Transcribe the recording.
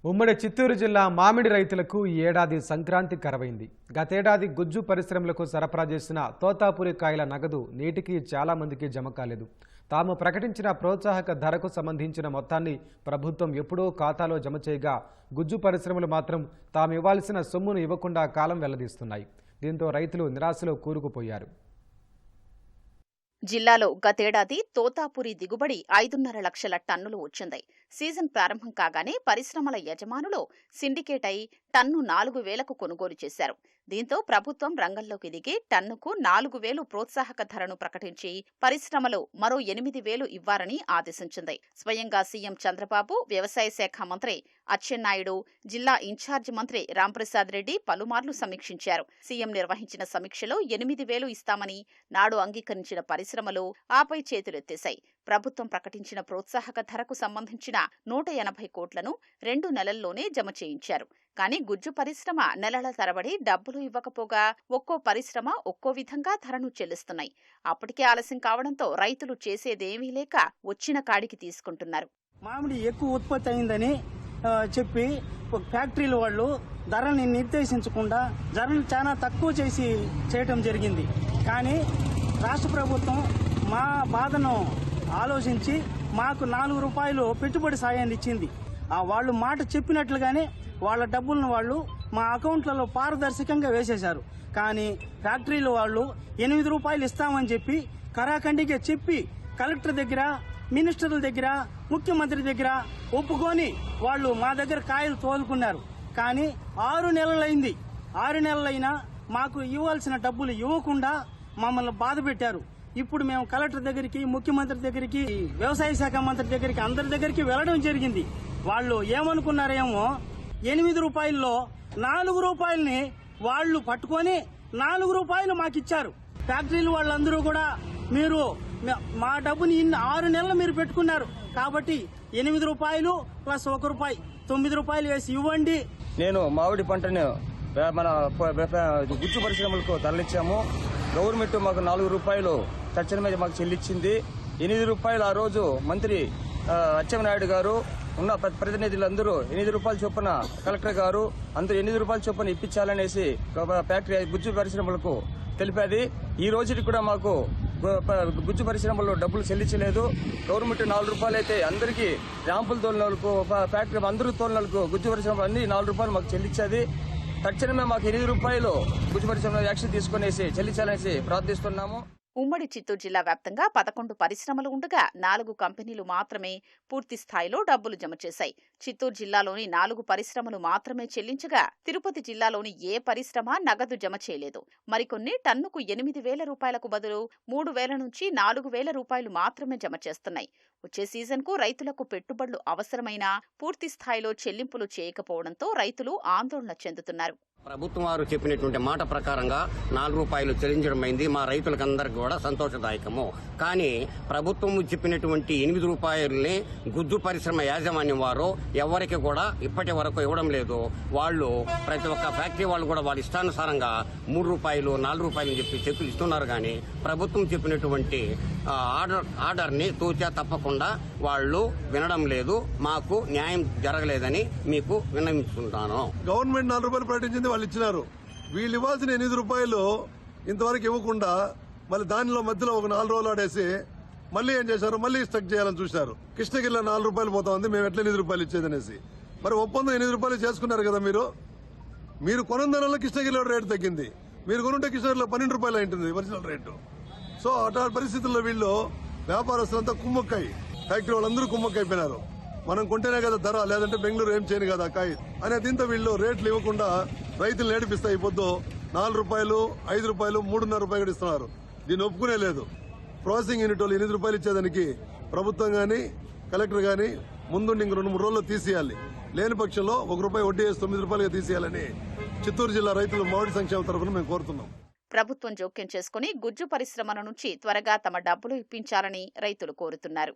ఉమ్మడి చిత్తూరు జిల్లా మామిడి రైతులకు ఈ ఏడాది సంక్రాంతి కరవైంది. గతేడాది గుజ్జు పరిశ్రమలకు సరఫరా చేసిన తోతాపురి కాయల నగదు నేటికి చాలా మందికి జమ కాలేదు. తాము ప్రకటించిన ప్రోత్సాహక ధరకు సంబంధించిన మొత్తాన్ని ప్రభుత్వం ఎప్పుడో ఖాతాలో జమ చేయగా గుజ్జు పరిశ్రమలు మాత్రం తాము ఇవ్వాల్సిన సొమ్మును ఇవ్వకుండా కాలం వెల్లదీస్తున్నాయి. దీంతో రైతులు నిరాశలో కూరుకుపోయారు. జిల్లాలో గతేడాది తోతాపురి దిగుబడి 5.5 లక్షల టన్నులు వచ్చింది. సీజన్ ప్రారంభం కాగానే పరిశ్రమల యజమానులు సిండికేట్ అయి టన్ను 4,000కు కొనుగోలు చేశారు. దీంతో ప్రభుత్వం రంగంలోకి దిగి టన్నుకు 4,000 ప్రోత్సాహక ధరను ప్రకటించి పరిశ్రమలు మరో 8,000 ఇవ్వాలని ఆదేశించింది. స్వయంగా సీఎం చంద్రబాబు, వ్యవసాయ శాఖ మంత్రి అచ్చెన్నాయుడు, జిల్లా ఇన్ఛార్జి మంత్రి రాంప్రసాద్ రెడ్డి పలుమార్లు సమీక్షించారు. సీఎం నిర్వహించిన సమీక్షలో 8,000 ఇస్తామని నాడు అంగీకరించిన పరిశ్రమలు ఆపై చేతులెత్తేశాయి. ప్రభుత్వం ప్రకటించిన ప్రోత్సాహక ధరకు సంబంధించిన 180 కోట్లను 2 నెలల్లోనే జమ చేయించారు. కానీ గుజ్జు పరిశ్రమ నెలల తరబడి డబ్బులు ఇవ్వకపోగా ఒక్కో పరిశ్రమ ఒక్కో విధంగా ధరను చెల్లిస్తున్నాయి. అప్పటికే ఆలస్యం కావడంతో రైతులు చేసేదేమీ లేక వచ్చిన కాడికి తీసుకుంటున్నారు. మామిడి ఎక్కువ ఉత్పత్తి అయిందని చెప్పి ఫ్యాక్టరీల వాళ్ళు ధరని నిర్దేశించకుండా ధరను చాలా తక్కువ చేయటం జరిగింది. కానీ రాష్ట్ర ప్రభుత్వం మా బాధను ఆలోచించి మాకు 4 రూపాయలు పెట్టుబడి సాయాన్ని ఇచ్చింది. వాళ్ళు మాట చెప్పినట్లుగానే వాళ్ళ డబ్బులను వాళ్ళు మా అకౌంట్లలో పారదర్శకంగా వేసేశారు. కానీ ఫ్యాక్టరీల వాళ్ళు 8 రూపాయలు ఇస్తామని చెప్పి కరాఖండిగా చెప్పి కలెక్టర్ దగ్గర, మినిస్టర్ల దగ్గర, ముఖ్యమంత్రి దగ్గర ఒప్పుకొని వాళ్ళు మా దగ్గర కాయలు తోలుకున్నారు. కానీ 6 నెలలైంది. 6 నెలలైనా మాకు ఇవ్వాల్సిన డబ్బులు ఇవ్వకుండా మమ్మల్ని బాధ పెట్టారు. ఇప్పుడు మేము కలెక్టర్ దగ్గరికి, ముఖ్యమంత్రి దగ్గరికి, వ్యవసాయ శాఖ మంత్రి దగ్గరికి, అందరి దగ్గరికి వెళ్లడం జరిగింది. వాళ్ళు ఏమనుకున్నారేమో 8 రూపాయల్లో 4 రూపాయలని వాళ్ళు పట్టుకొని 4 రూపాయలు మాకు ఇచ్చారు. ఫ్యాక్టరీలు వాళ్ళందరూ కూడా మీరు మా డబ్బుని 6 నెలలు మీరు పెట్టుకున్నారు కాబట్టి 8 రూపాయలు ప్లస్ 1 రూపాయి 9 రూపాయలు వేసి ఇవ్వండి. నేను మామిడి పంటను మన గుజ్జు పరిశ్రమలకు తరలించాము. గవర్నమెంట్ మాకు 4 రూపాయలు తక్షణమే మాకు చెల్లించింది. 8 రూపాయలు ఆ రోజు మంత్రి అచ్చెన్నాయుడు గారు ఉన్న ప్రతినిధులందరూ 8 రూపాయల చొప్పున కలెక్టర్ గారు అందరూ 8 రూపాయల చొప్పున ఇప్పించాలనేసి ఫ్యాక్టరీ గుజ్జు పరిశ్రమలకు తెలిపేది. ఈ రోజుకి కూడా మాకు గుజ్జు పరిశ్రమలో డబ్బులు చెల్లించలేదు. గవర్నమెంట్ 4 రూపాయలు అయితే అందరికీ ర్యాంపుల తోలినోళ్ళకు, ఫ్యాక్టరీ అందరూ తోలినోళ్ళకు గుజ్జు పరిశ్రమలు అన్ని 4 రూపాయలు మాకు చెల్లించేది. తక్షణమే మాకు 8 రూపాయలు గుజ్జు పరిశ్రమలో యాక్షన్ తీసుకునేసి చెల్లించాలనేసి ప్రార్థిస్తున్నాము. ఉమ్మడి చిత్తూరు జిల్లా వ్యాప్తంగా 11 పరిశ్రమలు ఉండగా 4 కంపెనీలు మాత్రమే పూర్తి స్థాయిలో డబ్బులు జమ చేశాయి. చిత్తూరు జిల్లాలోని 4 పరిశ్రమలు మాత్రమే చెల్లించగా తిరుపతి జిల్లాలోని ఏ పరిశ్రమ నగదు జమ చేయలేదు. మరికొన్ని టన్నుకు 8,000 రూపాయలకు బదులు 3,000 నుంచి 4,000 రూపాయలు మాత్రమే జమ చేస్తున్నాయి. వచ్చే సీజన్కు రైతులకు పెట్టుబడులు అవసరమైనా పూర్తి స్థాయిలో చెల్లింపులు చేయకపోవడంతో రైతులు ఆందోళన చెందుతున్నారు. ప్రభుత్వం వారు చెప్పినటువంటి మాట ప్రకారంగా 4 రూపాయలు చెల్లించడం అయింది. మా రైతులకందరికీ కూడా సంతోషదాయకము. కానీ ప్రభుత్వం చెప్పినటువంటి 8 రూపాయలని గుజ్జు పరిశ్రమ యాజమాన్యం వారు ఎవరికి కూడా ఇప్పటి వరకు ఇవ్వడం లేదు. వాళ్ళు ప్రతి ఒక్క ఫ్యాక్టరీ వాళ్ళు కూడా వాళ్ళ ఇష్టానుసారంగా 3 రూపాయలు 4 రూపాయలు చెప్పి చెక్కులు ఇస్తున్నారు. కానీ ప్రభుత్వం చెప్పినటువంటి ఆర్డర్ని తూచా తప్పకుండా వాళ్ళు వినడం లేదు. మాకు న్యాయం జరగలేదని మీకు విన్నవించుకుంటాను. గవర్నమెంట్ 4 రూపాయలు ప్రకటించింది, వాళ్ళు ఇచ్చినారు. వీళ్ళు ఇవ్వాల్సిన 8 రూపాయలు ఇంతవరకు ఇవ్వకుండా మళ్ళీ దానిలో మధ్యలో ఒక 4 రోజులు ఆడేసి మళ్ళీ ఏం చేశారు, మళ్ళీ స్టక్ చేయాలని చూశారు. కృష్ణగిరిలో 4 రూపాయలు పోతా ఉంది, మేము ఎట్లా 8 రూపాయలు ఇచ్చేదనేసి. మరి ఒప్పందం 8 రూపాయలు చేసుకున్నారు కదా. మీరు కొనందనంలో కృష్ణగిరిలో రేటు తగ్గింది, మీరు కొనుంటే కృష్ణగిరిలో 12 రూపాయలు అయింటుంది ఒరిజినల్ రేటు. సో అటువంటి పరిస్థితుల్లో వీళ్ళు వ్యాపారస్తులంతా కుమ్మక్కాయి, ఫ్యాక్టరీ వాళ్ళందరూ కుమ్మక్కైపోయినారు. మనం కొంటేనే కదా ధర, లేదంటే బెంగళూరు ఏం చేయను కదా కాయ అనే దీంతో వీళ్ళు రేట్లు ఇవ్వకుండా రైతులు నేర్పిస్తాయి. పొద్దు 4 రూపాయలు, 5 రూపాయలు, 3.5 రూపాయలు కూడా ఇస్తున్నారు. దీన్ని ఒప్పుకునే లేదు. ప్రాసెసింగ్ యూనిట్ వాళ్ళు 8 రూపాయలు ఇచ్చేదానికి ప్రభుత్వం గానీ కలెక్టర్ గానీ ముందుండి ఇంక 2-3 రోజుల్లో తీసేయాలి. లేని పక్షంలో 1 రూపాయి వడ్డీ వేసి 9 రూపాయలుగా తీసేయాలని చిత్తూరు జిల్లా రైతులు మామిడి సంక్షేమ తరఫున మేము కోరుతున్నాం. ప్రభుత్వం జోక్యం చేసుకుని గుజ్జు పరిశ్రమల నుంచి త్వరగా తమ డబ్బులు ఇప్పించాలని రైతులు కోరుతున్నారు.